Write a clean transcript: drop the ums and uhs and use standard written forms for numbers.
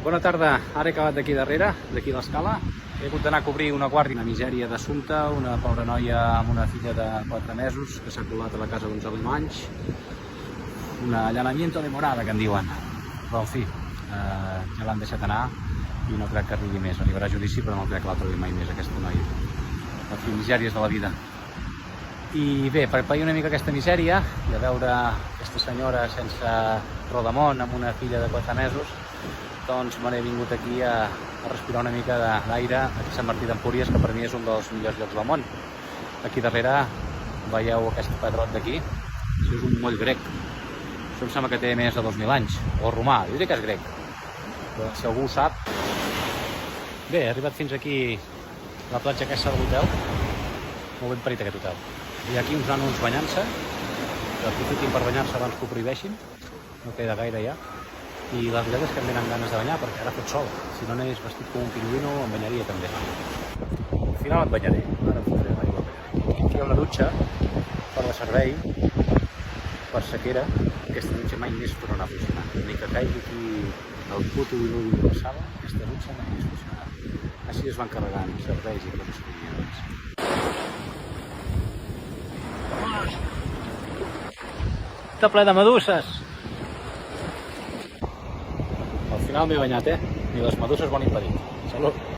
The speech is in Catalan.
Bona tarda, ara he acabat d'aquí darrere, d'aquí a l'escala. He hagut d'anar a cobrir una guàrdia, una misèria d'assumpte, una pobra noia amb una filla de 4 mesos que s'ha colat a la casa d'uns alemanys. Un allanamiento de morada, que en diuen. Però, en fi, ja l'han deixat anar i no crec que arribi més. Arribarà a judici, però no crec que la trobi mai més, aquesta noia. En fi, misèries de la vida. I bé, per pair una mica aquesta misèria i a veure aquesta senyora sense rodamont amb una filla de 4 mesos, doncs me n'he vingut aquí a respirar una mica d'aire a Sant Martí d'Empúries, que per mi és un dels millors llocs del món. Aquí darrere veieu aquest pedrot d'aquí. Això és un moll grec. Això em sembla que té més de 2.000 anys, o romà, jo diria que és grec. Però si algú ho sap... Bé, he arribat fins aquí a la platja aquesta de l'hotel. Molt ben parit aquest hotel. Hi ha aquí uns nanos banyant-se, que aprofitin per banyar-se abans que ho prohibeixin. No queda gaire ja. I la veritat és que em venen ganes de banyar perquè ara fot sol. Si no anés vestit com un pingüino em banyaria també. Al final em banyaré, ara em fotré l'aigua. Aquí hi ha una dutxa per de servei, per sequera. Aquesta dutxa mai més tornarà a funcionar. Ni que caigui aquí el puto diludi universal, aquesta dutxa mai més funcionarà. Així es van carregant serveis i coses que hi havia abans. Està ple de meduses! Al final m'he banyat, Ni les meduses m'ho han impedit. Salut!